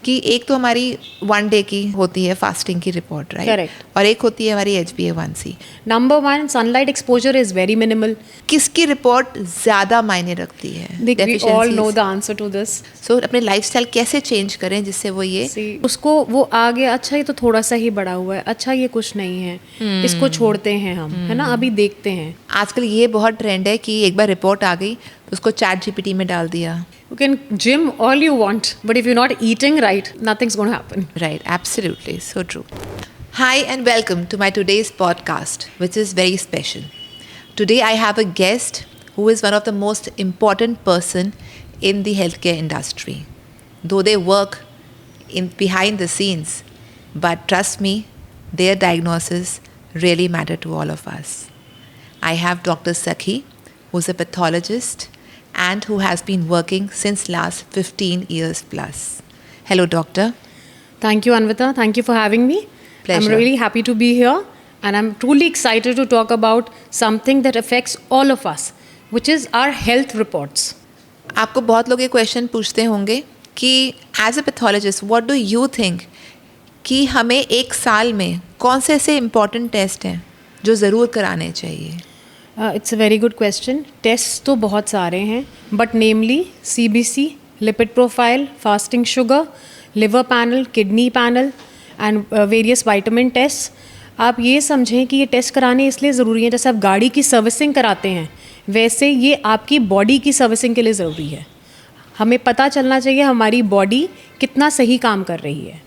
कि एक तो हमारी 1 डे की होती है फास्टिंग की रिपोर्ट, राइट? Correct. और एक होती है हमारी HbA1c। Number 1, sunlight exposure is very minimal. किसकी रिपोर्ट ज़्यादा मायने रखती है? We all know the answer to this. सो अपने लाइफस्टाइल कैसे चेंज करें जिससे वो ये See, उसको वो आ गया, अच्छा ये तो थोड़ा सा ही बड़ा हुआ है, अच्छा ये कुछ नहीं है, इसको छोड़ते हैं हम, है ना, अभी देखते हैं। आजकल ये बहुत ट्रेंड है कि एक बार रिपोर्ट आ गई तो उसको ChatGPT में डाल दिया। You can gym all you want, but if you're not eating right, nothing's going to happen. Right, absolutely, so true. Hi and welcome to my today's podcast, which is very special. Today I have a guest who is one of the most important person in the healthcare industry. Though they work in behind the scenes, but trust me, their diagnosis really matter to all of us. I have Dr. Sakhi, who's a pathologist and who has been working since last 15 years plus. Hello, doctor. Thank you, Anvita. Thank you for having me. Pleasure. I'm really happy to be here, and I'm truly excited to talk about something that affects all of us, which is our health reports. आपको बहुत लोग ये question पूछते होंगे कि as a pathologist what do you think कि हमें एक साल में कौन से ऐसे इम्पॉर्टेंट टेस्ट हैं जो ज़रूर कराने चाहिए? It's a very good question. Test तो बहुत सारे हैं, but namely CBC, lipid profile, fasting sugar, liver panel, kidney panel and various vitamin test. आप ये समझें कि ये टेस्ट कराने इसलिए ज़रूरी है, जैसे आप गाड़ी की सर्विसिंग कराते हैं वैसे ये आपकी बॉडी की सर्विसिंग के लिए ज़रूरी है. हमें पता चलना चाहिए हमारी बॉडी कितना सही काम कर रही है.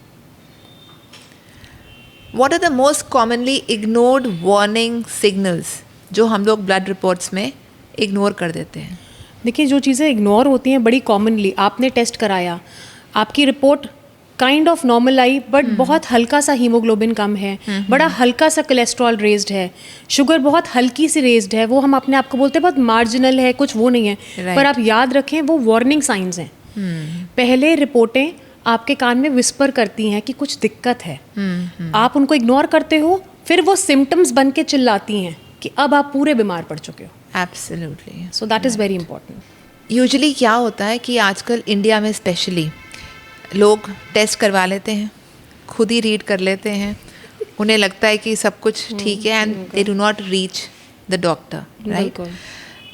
What are the most commonly ignored warning signals जो हम लोग ब्लड रिपोर्ट्स में इग्नोर कर देते हैं? देखिए, जो चीज़ें इग्नोर होती हैं बड़ी कॉमनली, आपने टेस्ट कराया, आपकी report kind of normal I, but बहुत हल्का सा हीमोग्लोबिन कम है, बड़ा हल्का सा कोलेस्ट्रॉल रेज्ड है, शुगर बहुत हल्की सी रेज्ड है, वो हम अपने आप को बोलते हैं बहुत मार्जिनल है, कुछ वो नहीं है. पर आप याद रखें वो वार्निंग साइंस हैं. पहले रिपोर्टें आपके कान में विस्पर करती हैं कि कुछ दिक्कत है. आप उनको इग्नोर करते हो, फिर वो सिम्टम्स बन के चिल्लाती हैं कि अब आप पूरे बीमार पड़ चुके हो. Absolutely. So that is very important. Usually क्या होता है कि आजकल इंडिया में स्पेशली लोग टेस्ट करवा लेते हैं, खुद ही रीड कर लेते हैं, उन्हें लगता है कि सब कुछ ठीक है and they do not reach the doctor, right?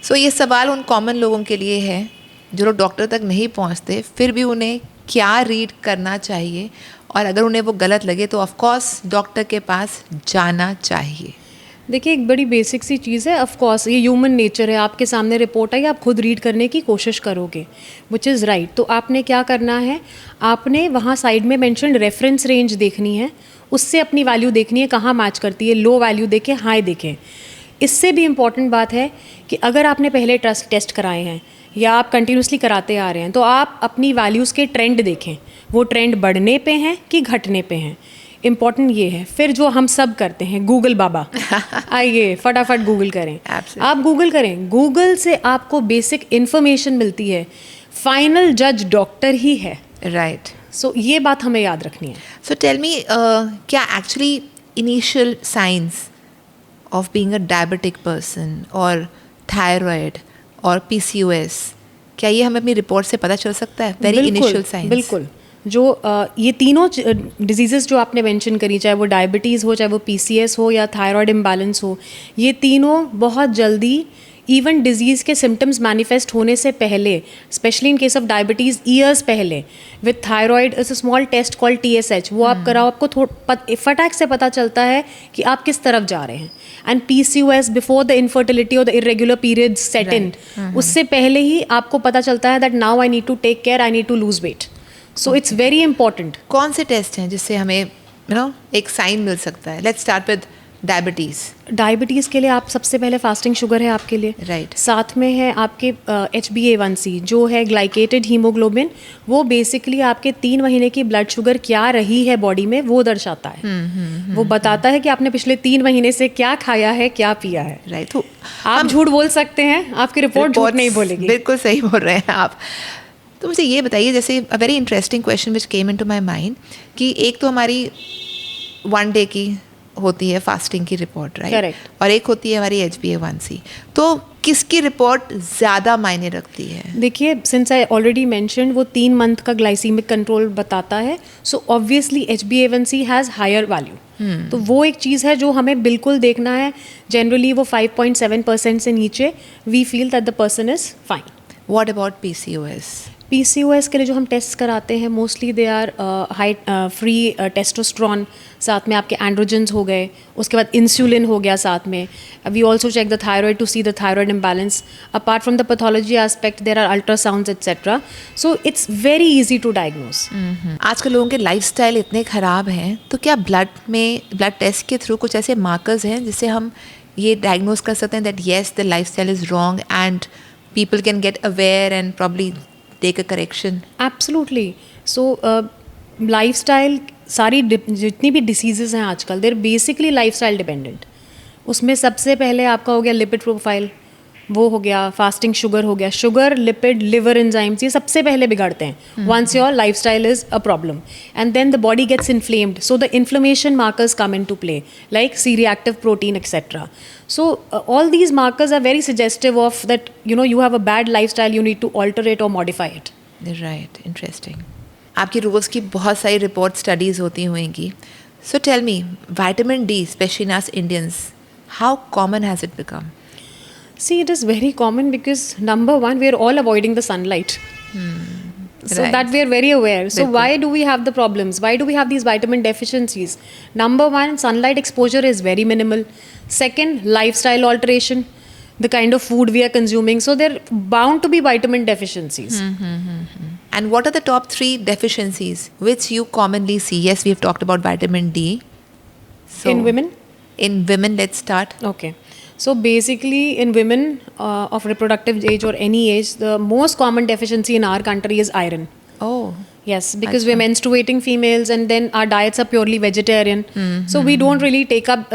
So ये सवाल उन कॉमन लोगों के लिए है जो लोग डॉक्टर तक नहीं पहुंचते, फिर भी उन्हें क्या रीड करना चाहिए, और अगर उन्हें वो गलत लगे तो ऑफ कोर्स डॉक्टर के पास जाना चाहिए. देखिए, एक बड़ी बेसिक सी चीज़ है. ऑफ कोर्स ये ह्यूमन नेचर है, आपके सामने रिपोर्ट आई, आप खुद रीड करने की कोशिश करोगे, विच इज़ राइट. तो आपने क्या करना है, आपने वहाँ साइड में मेंशन्ड रेफरेंस रेंज देखनी है, उससे अपनी वैल्यू देखनी है कहाँ मैच करती है. लो वैल्यू देखें, हाई देखें. इससे भी इम्पॉर्टेंट बात है कि अगर आपने पहले टेस्ट कराए हैं या आप कंटिन्यूसली कराते आ रहे हैं, तो आप अपनी वैल्यूज़ के ट्रेंड देखें, वो ट्रेंड बढ़ने पे हैं कि घटने पे हैं. इम्पॉर्टेंट ये है. फिर जो हम सब करते हैं, गूगल बाबा, आइए फटाफट गूगल करें. आप गूगल करें, गूगल से आपको बेसिक इन्फॉर्मेशन मिलती है, फाइनल जज डॉक्टर ही है, राइट? सो ये बात हमें याद रखनी है. सो टेल मी, क्या actually initial science of being a diabetic person और थायराइड और PCOS, क्या ये हमें अपनी रिपोर्ट से पता चल सकता है? Very initial science. बिल्कुल. जो ये तीनों डिजीज़ेस जो आपने मेंशन करी, चाहे वो डायबिटीज़ हो, चाहे वो PCS हो या थायराइड इम्बैलेंस हो, ये तीनों बहुत जल्दी इवन डिजीज़ के सिम्टम्स मैनिफेस्ट होने से पहले, specially in case of diabetes years पहले, with thyroid is a small test called TSH, वो आप कराओ, आपको फटाक से पता चलता है कि आप किस तरफ जा रहे हैं. And PCOS before the infertility और the irregular periods set in, उससे पहले ही आपको पता चलता है that now I need to take care, I need to lose weight. So it's very important. कौन से टेस्ट हैं जिससे हमें एक साइन मिल सकता है? लेट्स स्टार्ट विद डायबिटीज़ के लिए आप सबसे पहले फास्टिंग शुगर है आपके लिए, राइट? साथ में है आपके HbA1c जो है ग्लाइकेटेड हीमोग्लोबिन, वो बेसिकली आपके 3 महीने की ब्लड शुगर क्या रही है बॉडी में वो दर्शाता है. वो बताता है कि आपने पिछले 3 महीने से क्या खाया है, क्या पिया है, राइट? तो आप झूठ बोल सकते हैं, आपकी रिपोर्ट झूठ नहीं बोलेगी. बिल्कुल सही बोल रहे हैं आप. तो मुझे ये बताइए, जैसे a very interesting question which came into my mind, कि एक तो हमारी 1 डे की होती है फास्टिंग की रिपोर्ट, राइट? Correct. और एक होती है हमारी HbA1c. तो किसकी रिपोर्ट ज़्यादा मायने रखती है? देखिए, सिंस आई ऑलरेडी मैंशनड, वो 3 मंथ का ग्लाइसीमिक कंट्रोल बताता है, so obviously HbA1c has higher value. तो वो एक चीज़ है जो हमें बिल्कुल देखना है। जनरली वो 5.7% से नीचे, we feel that the person is fine. What about PCOS? PCOS के लिए जो हम टेस्ट कराते हैं, mostly they are high free testosterone, साथ में आपके एंड्रोजन्स हो गए, उसके बाद इंसुलिन हो गया साथ में। We also check the thyroid to see the thyroid imbalance. Apart from the pathology aspect there are ultrasounds etcetera, so it's very easy to diagnose. आजकल लोगों के लाइफस्टाइल इतने ख़राब हैं, तो क्या ब्लड टेस्ट के थ्रू कुछ ऐसे मार्कर्स हैं जिससे हम ये डायग्नोज कर सकते हैं that yes the lifestyle is wrong and people can get aware and probably take a correction? Absolutely. So lifestyle, सारी जितनी भी डिसीजेज हैं आजकल, देर बेसिकली लाइफस्टाइल डिपेंडेंट। उसमें सबसे पहले आपका हो गया लिपिड प्रोफाइल, वो हो गया, फास्टिंग शुगर हो गया। शुगर, लिपिड, लिवर एंजाइम्स, ये सबसे पहले बिगाड़ते हैं once your lifestyle is a problem, and then the body gets inflamed, so the inflammation markers come in to play, like C reactive protein etcetera. So all these markers are very suggestive of that, you know, you have a bad lifestyle, you need to alter it or modify it. Right, interesting. आपकी रोज़ की बहुत सारी report studies होती होंगी. So tell me, vitamin D, especially in us Indians, how common has it become? See, it is very common because number one, we are all avoiding the sunlight. So Right. that we are very aware. So Bilkul. why do we have the problems? Why do we have these vitamin deficiencies? Number one, sunlight exposure is very minimal. Second, lifestyle alteration, the kind of food we are consuming. So there are bound to be vitamin deficiencies. And what are the top 3 deficiencies which you commonly see? Yes, we have talked about vitamin D. So In women? In women, let's start. Okay. So basically, in women of reproductive age or any age, the most common deficiency in our country is iron. Oh. Yes, because we're menstruating females, and then our diets are purely vegetarian. So we don't really take up,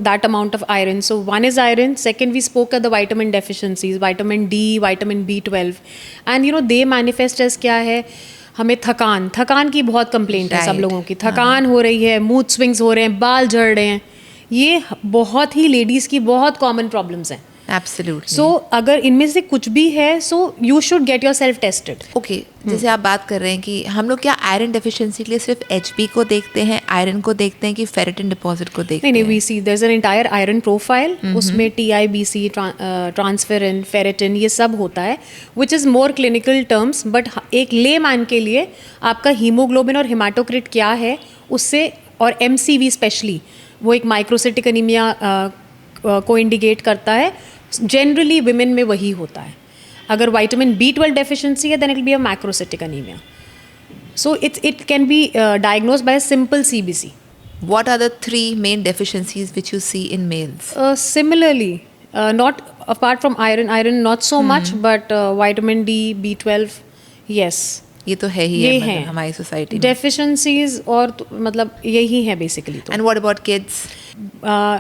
that amount of iron. So one is iron. Second, we spoke of the vitamin deficiencies, vitamin D, vitamin B12. And, they manifest as क्या है, हमें थकान की बहुत complaint है सब लोगों की. थकान हो रही है, मूड स्विंग्स हो रहे हैं, बाल झड़ रहे हैं. ये बहुत ही लेडीज़ की बहुत कॉमन प्रॉब्लम्स हैं. Absolutely. सो अगर इनमें से कुछ भी है, so you should get your self tested. Okay, जैसे आप बात कर रहे हैं कि हम लोग क्या आयरन डेफिशिएंसी के लिए सिर्फ HB को देखते हैं, आयरन को देखते हैं, कि फेरेटिन डिपॉजिट को देखते नहीं, हैं? We see there is an entire iron profile. उसमें TIBC, ट्रांसफेरिन, फेरेटिन, ये सब होता है, which is more clinical terms. But एक ले मैन के लिए आपका हीमोग्लोबिन और हिमाटोक्रिट क्या है उससे, और MCV स्पेशली, वो एक माइक्रोसिटिक एनीमिया को इंडिकेट करता है. जनरली विमेन में वही होता है. अगर विटामिन B12 डेफिशिएंसी है, then it will be a macrocytic anaemia. So it can be diagnosed by simple CBC. What are the 3 main deficiencies which you see in males? Similarly, not apart from iron not so much, but vitamin D, B12, yes. ये तो है ही ये है, हैं मतलब हमारी society में. Deficiencies, और मतलब यही है बेसिकली. तो And what about kids?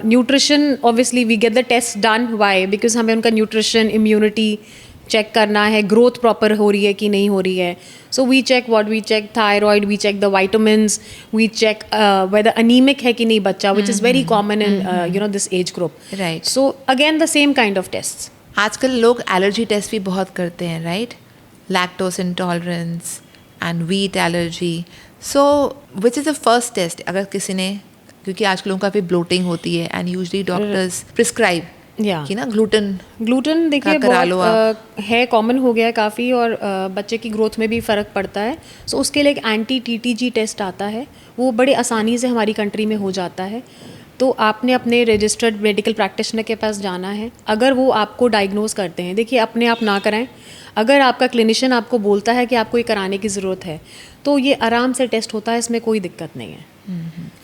Nutrition, obviously we get the test done. Why? Because हमें उनका न्यूट्रिशन, इम्यूनिटी चेक करना है, ग्रोथ प्रॉपर हो रही है कि नहीं हो रही है. So we check we check thyroid, we check the vitamins, we check whether anaemic है कि नहीं बच्चा, which is very common in this age group. Right. So again the same kind of test. आजकल लोग एलर्जी टेस्ट भी बहुत करते हैं, right? Lactose intolerance and wheat allergy. So which is the first test अगर किसी ने, क्योंकि आजकल लोगों को काफ़ी ब्लोटिंग होती है एंड यूजली डॉक्टर्स प्रिस्क्राइब कि ना ग्लूटेन देखिए करा लो बहुत है, कॉमन हो गया है काफ़ी, और बच्चे की ग्रोथ में भी फ़र्क पड़ता है. सो उसके लिए एक anti-TTG टेस्ट आता है, वो बड़े आसानी से हमारी कंट्री में हो जाता है. तो आपने अपने रजिस्टर्ड मेडिकल प्रैक्टिशनर के पास जाना है. अगर वो आपको डायग्नोज करते हैं, देखिए अपने आप ना कराएं. अगर आपका क्लिनिशियन आपको बोलता है कि आपको ये कराने की ज़रूरत है, तो ये आराम से टेस्ट होता है, इसमें कोई दिक्कत नहीं है.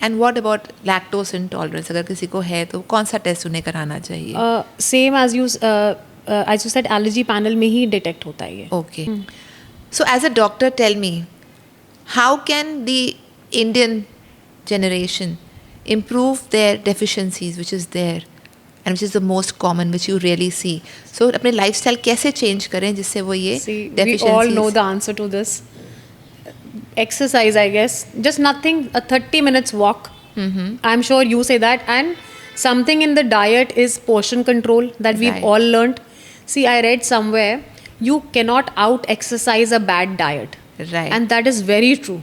And what about lactose intolerance? अगर किसी को है तो कौन सा टेस्ट उन्हें कराना चाहिए? Same as you said, allergy panel में ही डिटेक्ट होता है ये. Okay. So as a doctor, tell me, how can the Indian generation improve their deficiencies which is there and which is the most common which you really see? So अपने lifestyle कैसे change करें जिससे वो ये we all know the answer to this. Exercise, I guess. Just nothing, a 30 minutes walk. I'm sure you say that. And something in the diet is portion control that we've Right. all learned. See, I read somewhere you cannot out exercise a bad diet. Right. And that is very true.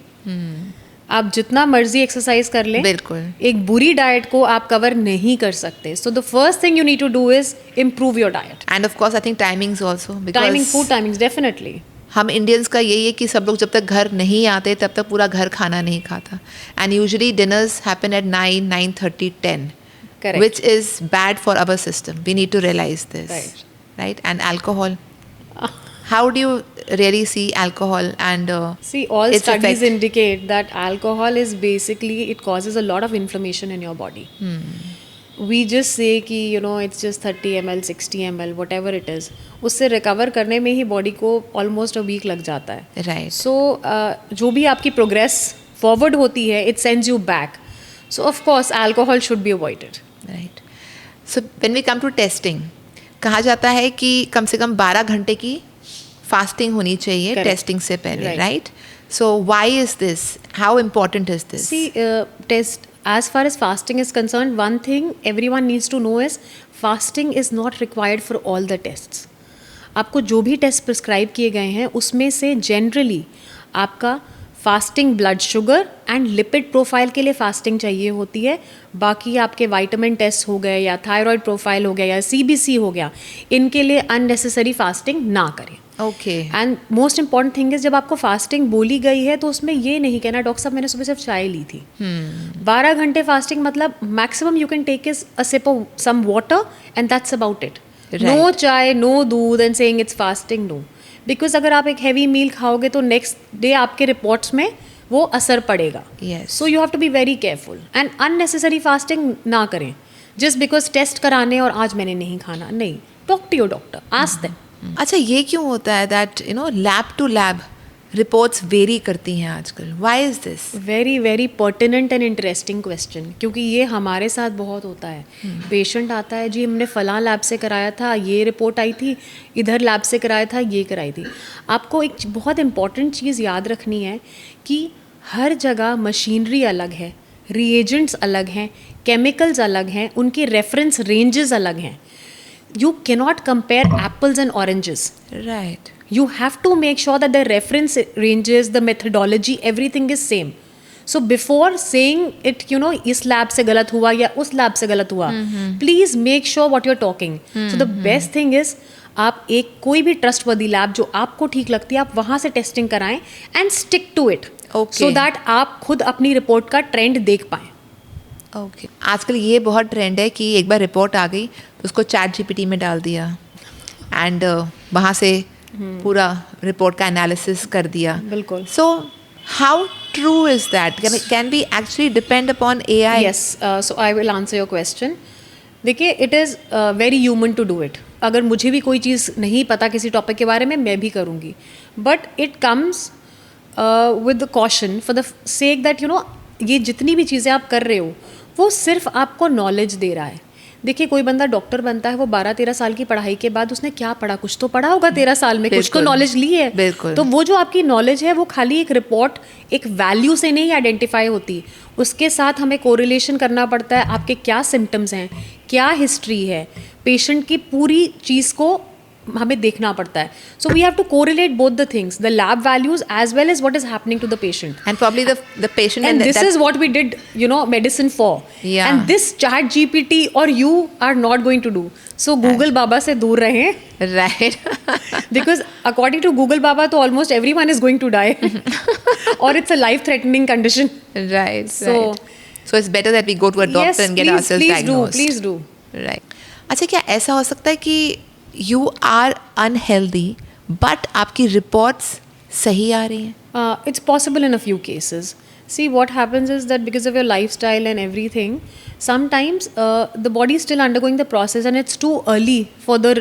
आप जितना मर्जी exercise कर लें, बिल्कुल. एक बुरी diet को आप कवर नहीं कर सकते. So the first thing you need to do is improve your diet. And of course I think timings also, timing, food timings, definitely. हम इंडियंस का यही है कि सब लोग जब तक घर नहीं आते तब तक पूरा घर खाना नहीं खाता. And usually dinners happen at 9, 9:30, 10. Correct. Which is bad for our system. We need to realize this. Right. Right? And alcohol. How do you really see alcohol and See, all its studies effect? indicate that alcohol is basically, it causes a lot of inflammation in your body. We just say कि it's just 30 ml, 60 ml, whatever it is. उससे recover करने में ही body को almost a week लग जाता है. Right. सो जो भी आपकी प्रोग्रेस फॉरवर्ड होती है, it sends you back. So of course alcohol should be avoided. Right. So when we come to testing, कहा जाता है कि कम से कम 12 घंटे की फास्टिंग होनी चाहिए Correct. टेस्टिंग से पहले. Right. Right? So why is this? How important is this? See, as far as fasting is concerned, one thing everyone needs to know is fasting is not required for all the tests. आपको जो भी test prescribe किए गए हैं उसमें से generally आपका fasting blood sugar and lipid profile के लिए फास्टिंग चाहिए होती है. बाकी आपके वाइटामिन टेस्ट हो गए या थायराइड प्रोफाइल हो गया या CBC हो गया, इनके लिए अननेसेसरी फास्टिंग ना करें. Okay. And most important thing is, जब आपको फास्टिंग बोली गई है तो उसमें ये नहीं कहना डॉक्टर साहब मैंने सुबह सिर्फ चाय ली थी. 12 घंटे फास्टिंग मतलब maximum you can take is a sip of some water and that's about it. No चाय, नो दूध and saying it's fasting, no. Because अगर आप एक हैवी मील खाओगे तो नेक्स्ट डे आपके रिपोर्ट्स में वो असर पड़ेगा. Yes. So you have to be very careful and unnecessary fasting ना करें जस्ट बिकॉज टेस्ट कराने और आज मैंने नहीं खाना. नहीं, talk to your doctor, ask them. अच्छा, ये क्यों होता है that lab to lab reports vary करती हैं आजकल? Why is this? Very very pertinent and interesting question, क्योंकि ये हमारे साथ बहुत होता है. पेशेंट आता है, जी हमने फ़लाँ लैब से कराया था, ये रिपोर्ट आई थी, इधर लैब से कराया था, ये कराई थी. आपको एक बहुत इंपॉर्टेंट चीज़ याद रखनी है कि हर जगह मशीनरी अलग है, रिएजेंट्स अलग हैं, केमिकल्स अलग हैं, उनके रेफरेंस रेंजेस अलग हैं. You cannot compare apples and oranges. Right. You have to make sure that the reference ranges, the methodology, everything is same. So before saying it, इस lab से गलत हुआ या उस lab से गलत हुआ, please make sure what you're talking. So the best thing is, आप एक कोई भी ट्रस्टवर्दी लैब जो आपको ठीक लगती है, आप वहाँ से टेस्टिंग कराएं and stick to it. Okay. So that आप खुद अपनी रिपोर्ट का ट्रेंड देख पाएं. ओके. आजकल ये बहुत ट्रेंड है कि एक बार रिपोर्ट आ गई तो उसको ChatGPT में डाल दिया एंड वहाँ से पूरा रिपोर्ट का एनालिसिस कर दिया. बिल्कुल. So how true is that? Can be actually depend upon AI? Yes, so I will answer your question. देखिए, it is very human to do it. अगर मुझे भी कोई चीज़ नहीं पता किसी टॉपिक के बारे में, मैं भी करूँगी. But it comes with the caution for the sake that ये जितनी भी चीज़ें आप कर रहे हो वो सिर्फ आपको नॉलेज दे रहा है. देखिए, कोई बंदा डॉक्टर बनता है, वो 12-13 साल की पढ़ाई के बाद उसने क्या पढ़ा? कुछ तो पढ़ा होगा 13 साल में, कुछ तो नॉलेज ली है. बिल्कुल. तो वो जो आपकी नॉलेज है वो खाली एक रिपोर्ट, एक वैल्यू से नहीं आइडेंटिफाई होती. उसके साथ हमें कोरिलेशन करना पड़ता है, आपके क्या सिम्टम्स हैं, क्या हिस्ट्री है, पेशेंट की पूरी चीज़ को हमें देखना पड़ता है. So we have to correlate both the things, the lab values as well as what is happening to the patient. And probably the patient, and this is what we did medicine for. Yeah. And this ChatGPT or you are not going to do. So Google Baba से दूर रहें. Right. Because according to Google Baba तो almost everyone is going to die. Or it's a life threatening condition. Right. So so it's better that we go to a doctor yes, and get ourselves diagnosed. Please do. Right. अच्छा, क्या ऐसा हो सकता है कि you are unhealthy but आपकी reports सही आ रही हैं? It's possible in a few cases. See, what happens is that because of your lifestyle and everything, sometimes the body is still undergoing the process and it's too early for the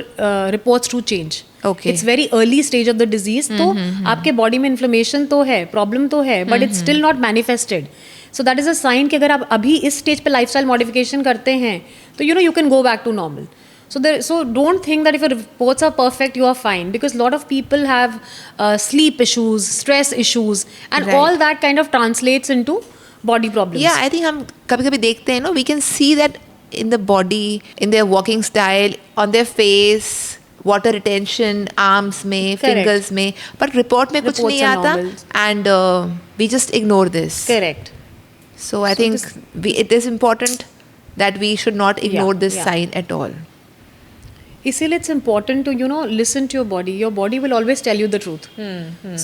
reports to change. Okay. It's very early stage of the disease. तो आपके body में inflammation तो है, problem तो है, but it's still not manifested. So that is a sign कि अगर आप अभी इस stage पे lifestyle modification करते हैं तो you can go back to normal. So don't think that if your reports are perfect, you are fine, because a lot of people have sleep issues, stress issues, and Right. all that kind of translates into body problems. Yeah, I think हम कभी-कभी देखते हैं we can see that in the body, in their walking style, on their face, water retention arms में, Correct. Fingers में, पर report में कुछ Reports नहीं are आता normal. And we just ignore this. Correct. So I think it is important that we should not ignore this yeah. sign at all. इसीलिए it's important to listen to your body. Your body will always tell you the truth.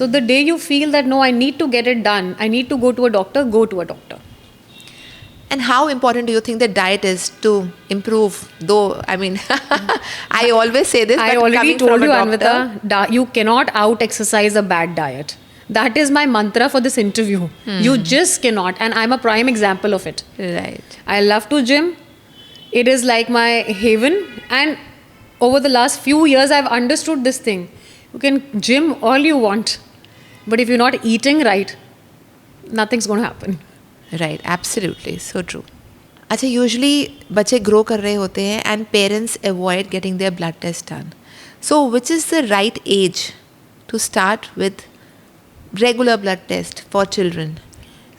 So the day you feel that no, I need to get it done, I need to go to a doctor, go to a doctor. And how important do you think that diet is to improve? Though, I mean, I always say this, I but already coming told from you, a doctor, Anvita, you cannot out exercise a bad diet. That is my mantra for this interview. You just cannot, and I'm a prime example of it. right? I love to gym. It is like my haven, and over the last few years I've understood this thing. You can gym all you want, but if you're not eating right, nothing's going to happen. Right, absolutely, so true. अच्छा, usually बच्चे grow कर रहे होते हैं and parents avoid getting their blood test done. So which is the right age to start with regular blood test for children?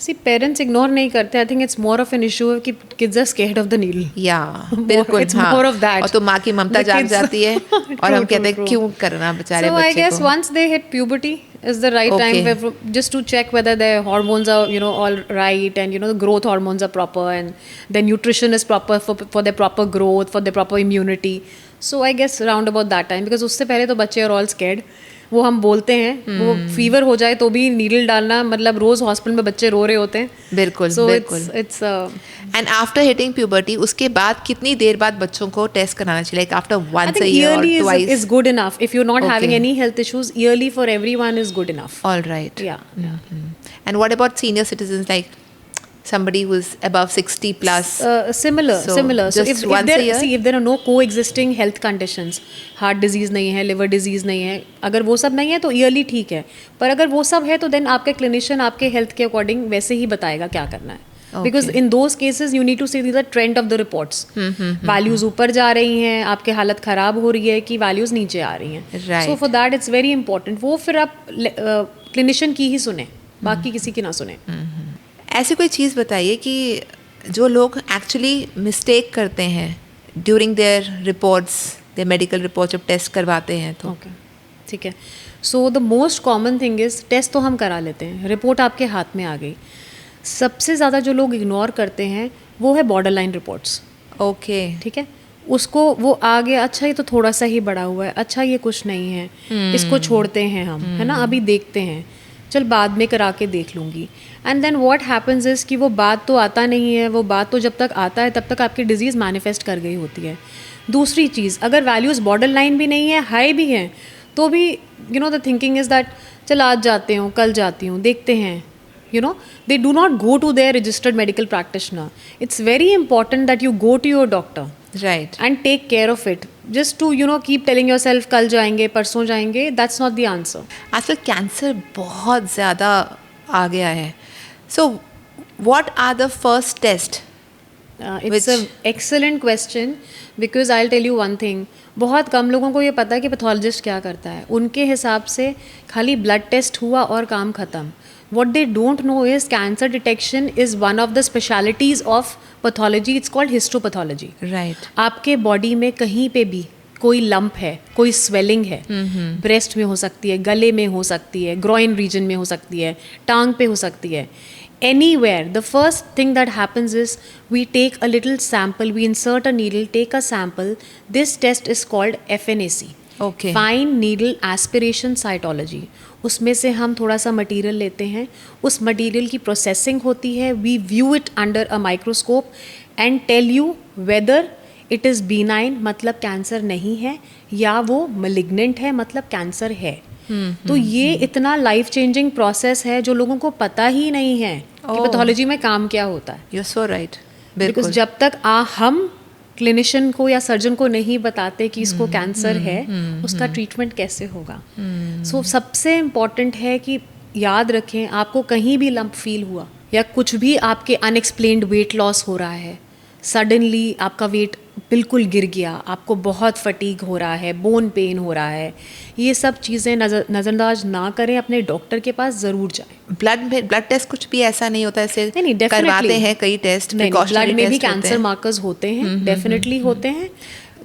See, parents ignore नहीं करते. I think it's more of an issue कि kids are scared of the needle. Yeah, बिल्कुल. It's हाँ. more of that. और तो माँ की ममता The जाग kids- जाती है और हम कहते हैं क्यों करना बेचारे So बच्चे I guess को. once they hit puberty is the right Okay. time just to check whether their hormones are all right, and the growth hormones are proper, and their nutrition is proper for their proper growth, for their proper immunity. So I guess around about that time, because उससे पहले तो बच्चे are all scared. वो हम बोलते हैं वो fever हो जाए तो भी नीडल डालना, मतलब रोज हॉस्पिटल में बच्चे रो रहे होते हैं. बिल्कुल, So बिल्कुल. it's and after hitting puberty उसके बाद कितनी देर बाद बच्चों को टेस्ट कराना चाहिए, like after I once a think year और yearly twice? is good enough. If you're not having Okay. any health issues, yearly for everyone is good enough. All right. Yeah. And what about senior citizens, like somebody who's above 60 plus? Similar. So, So just once a year? if there are no coexisting health conditions, heart disease नहीं है, liver disease नहीं है, अगर वो सब नहीं है तो yearly ठीक है. पर अगर वो सब है तो then आपके clinician आपके health के according वैसे ही बताएगा क्या करना है. Because in those cases you need to see the trend of the reports. Values ऊपर जा रही हैं, आपके हालत खराब हो रही है कि values नीचे आ रही हैं. Right. So for that it's very important. वो फिर आप clinician की ही सुने, बाकी किसी की ना सुने. ऐसी कोई चीज़ बताइए कि जो लोग एक्चुअली मिस्टेक करते हैं during their reports, their medical report जब टेस्ट करवाते हैं तो. ओके, ठीक है. So the most common thing is test तो हम करा लेते हैं, रिपोर्ट आपके हाथ में आ गई. सबसे ज़्यादा जो लोग इग्नोर करते हैं वो है बॉर्डर लाइन रिपोर्ट्स. ओके. ठीक है, उसको वो आ गया, अच्छा ये तो थोड़ा सा ही बड़ा हुआ है, अच्छा ये कुछ नहीं है, इसको छोड़ते हैं हम, है ना, अभी देखते हैं, चल बाद में करा के देख लूँगी. And then what happens is कि वो बात तो आता नहीं है, वो बात तो जब तक आता है तब तक आपकी डिजीज़ मैनिफेस्ट कर गई होती है. दूसरी चीज़, अगर वैल्यूज़ बॉर्डर लाइन भी नहीं है, हाई भी हैं, तो भी द थिंकिंग इज़ दैट चल आज जाते हूँ, कल जाती हूँ, देखते हैं. They do not go to their registered medical practitioner. It's very important that you go to your doctor. Right. And take care of it. Just to keep telling yourself कल जाएंगे, परसों जाएंगे, that's not the answer. आजकल cancer बहुत ज़्यादा आ गया है. So what are the first test? It's an excellent question, because I'll tell you one thing. बहुत कम लोगों को ये पता है कि पैथोलॉजिस्ट क्या करता है. उनके हिसाब से खाली ब्लड टेस्ट हुआ और काम ख़त्म. What they don't know is cancer detection is one of the specialities of pathology. It's called histopathology. Right. आपके बॉडी में कहीं पे भी कोई लंप है, कोई स्वेलिंग है, ब्रेस्ट में हो सकती है, गले में हो सकती है, ग्रोइन रीजन में हो सकती है, टांग पे हो सकती है, anywhere, the first thing that happens is we take a little sample, we insert a needle, take a sample. This test is called FNAC. Okay. Fine Needle Aspiration Cytology. उसमें से हम थोड़ा सा मटेरियल लेते हैं, उस मटेरियल की processing होती है, we view it under a microscope and tell you whether it is benign, मतलब कैंसर नहीं है, या वो मलिग्नेंट है, मतलब कैंसर है. तो ये इतना लाइफ चेंजिंग प्रोसेस है जो लोगों को पता ही नहीं है कि पैथोलॉजी में काम क्या होता है. You're so right. बिकॉज जब तक हम क्लिनिशियन को या सर्जन को नहीं बताते कि इसको कैंसर है, उसका ट्रीटमेंट कैसे होगा. सो सबसे इम्पॉर्टेंट है कि याद रखें, आपको कहीं भी लंप फील हुआ या कुछ भी आपके अनएक्सप्लेन्ड वेट लॉस हो रहा है, सडनली आपका वेट बिल्कुल गिर गया, आपको बहुत फटीग हो रहा है, बोन पेन हो रहा है, ये सब चीज़ें नज़रअंदाज ना करें, अपने डॉक्टर के पास ज़रूर जाएं. ब्लड टेस्ट कुछ भी ऐसा नहीं होता, ऐसे नहीं, करवाते हैं कई टेस्ट, ब्लड में भी कैंसर मार्कर्स होते हैं, डेफिनेटली होते हैं.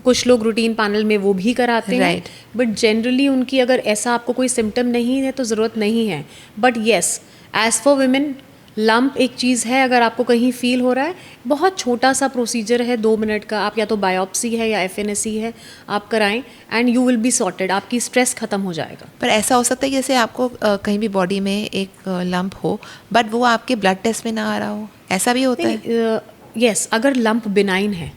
कुछ लोग रूटीन पैनल में वो भी कराते हैं, Right. बट जनरली उनकी अगर ऐसा आपको कोई सिम्टम नहीं है तो ज़रूरत नहीं है. But yes, as for women lump एक चीज़ है, अगर आपको कहीं फील हो रहा है, बहुत छोटा सा प्रोसीजर है 2 मिनट का, आप या तो बायोप्सी है या FNSE है, आप कराएं and you will be sorted, आपकी स्ट्रेस खत्म हो जाएगा. पर ऐसा हो सकता है कि जैसे आपको कहीं भी बॉडी में एक लंप हो बट वो आपके ब्लड टेस्ट में ना आ रहा हो, ऐसा भी होता है? यस, अगर लंप बिनाइन है,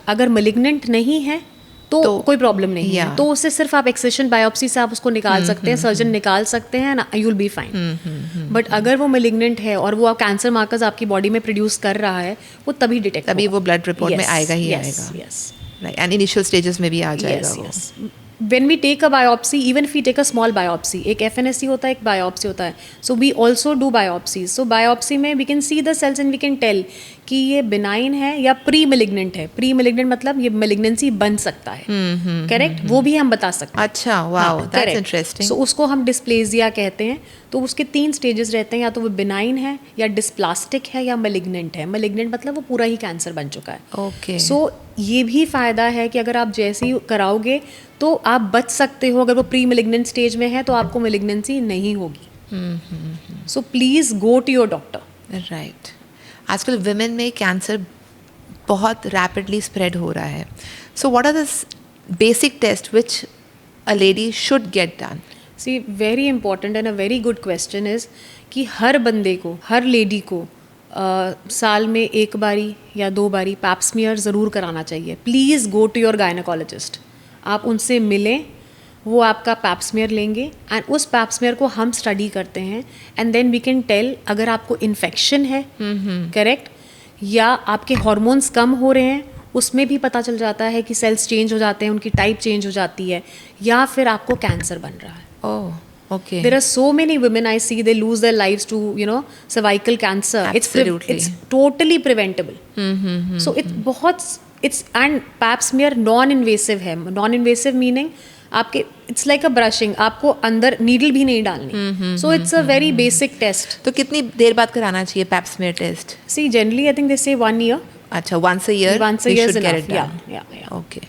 अगर मलिग्नेंट नहीं है तो कोई प्रॉब्लम नहीं है, yeah. तो उससे सिर्फ आप एक्सेशन बायोप्सी से आप उसको निकाल सकते हैं, सर्जन निकाल सकते हैं, you will be fine. But अगर वो मलिग्नेंट है और वो आप कैंसर मार्कर्स आपकी बॉडी में प्रोड्यूस कर रहा है, वो तभी डिटेक्ट, तभी वो ब्लड रिपोर्ट में आएगा ही आएगा. आएगा. राइट, एंड इनिशियल स्टेजेस में भी आ जाएगा वो. Yes. When we take a biopsy, even if we take a small biopsy, एक FNSE होता है, एक biopsy होता है. So we also do biopsies. So biopsy में we can see the cells and we can tell कि ये benign है या pre-malignant है. Pre-malignant मतलब ये malignancy बन सकता है. करेक्ट, वो भी हम बता सकते हैं. अच्छा, वाओ, दैट्स इंटरेस्टिंग. सो उसको हम डिस्प्लेजिया कहते हैं. तो उसके 3 स्टेजेस रहते हैं, या तो वो बिनाइन है या डिस्प्लास्टिक है या मलिग्नेंट है. मलिग्नेंट मतलब वो पूरा ही कैंसर बन चुका है. ओके. सो ये भी फ़ायदा है कि अगर आप जैसे ही कराओगे तो आप बच सकते हो. अगर वो प्री मलिग्नेंट स्टेज में है तो आपको मलिग्नेंसी नहीं होगी. So please go to your doctor. Right. आजकल विमेन में कैंसर बहुत रैपिडली स्प्रेड हो रहा है. So what are the basic test which a lady should get done? See, very important and a very good question is कि हर बंदे को, हर लेडी को साल में 1 बारी या 2 बारी पैप स्मीयर ज़रूर कराना चाहिए. Please go to your gynaecologist. आप उनसे मिलें, वो आपका पैप स्मीयर लेंगे एंड उस पैप स्मीयर को हम स्टडी करते हैं and then we can tell अगर आपको इन्फेक्शन है, करेक्ट, या आपके हार्मोन्स कम हो रहे हैं. उसमें भी पता चल जाता है कि सेल्स चेंज हो जाते हैं, उनकी टाइप चेंज हो जाती है, या फिर आपको कैंसर बन रहा है. Oh, okay. There are so many women I see, they lose their lives to, cervical cancer. Absolutely. It's totally preventable. So it's and pap smear non-invasive है. Non-invasive meaning आपके it's like a brushing. आपको अंदर needle भी नहीं डालनी. So it's a very basic test. तो कितनी देर बाद कराना चाहिए pap smear test? See, generally I think they say 1 year. अच्छा, once a year. Once a we year should is get enough. it done. Yeah. Okay.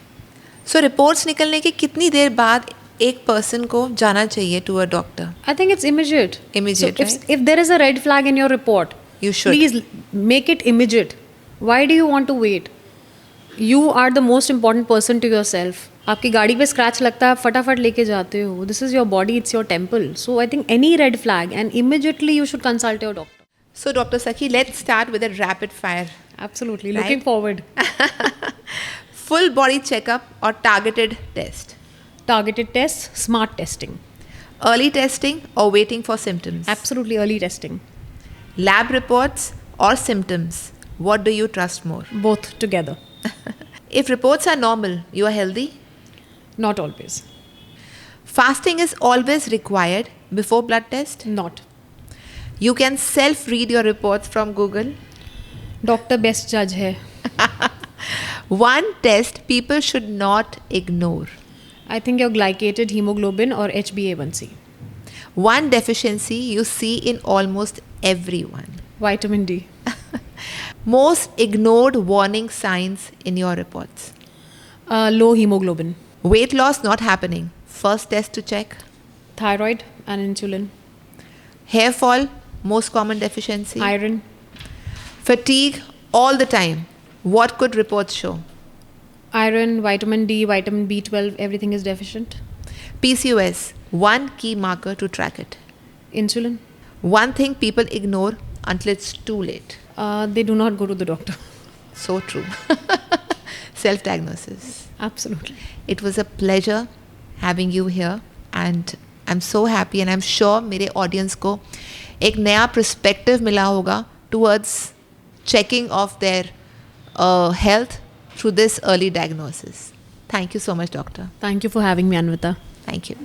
So reports निकलने की कितनी देर बाद एक पर्सन को जाना चाहिए to a doctor? I think it's immediate. Immediate, so right? if there is a red flag in your report, You should. please make it immediate. Why do you want to wait? You are the most important person to yourself. आपकी गाड़ी पे scratch लगता है, आप फटाफट लेके जाते हो. This is your body, it's your temple. So I think any red flag and immediately you should consult your doctor. So Dr. Sakhi, let's start with a rapid fire. Absolutely. Right? Looking forward. Full body checkup or targeted test? Targeted tests, smart testing. Early testing or waiting for symptoms? Absolutely early testing. Lab reports or symptoms? What do you trust more? Both together. If reports are normal, you are healthy? Not always. Fasting is always required before blood test? Not. You can self-read your reports from Google? Doctor best judge है. One test people should not ignore? I think your glycated hemoglobin or HbA1c. One deficiency you see in almost everyone? Vitamin D. Most ignored warning signs in your reports? Low hemoglobin. Weight loss not happening. First test to check? Thyroid and insulin. Hair fall, most common deficiency? Iron. Fatigue all the time. What could reports show? Iron, vitamin D, vitamin B12, everything is deficient. PCOS, one key marker to track it. Insulin. One thing people ignore until it's too late. They do not go to the doctor. So true. Self-diagnosis. Absolutely. It was a pleasure having you here and I'm so happy and I'm sure मेरे audience को एक नया perspective मिला होगा towards checking of their health through this early diagnosis. Thank you so much, doctor. Thank you for having me, Anvita. Thank you.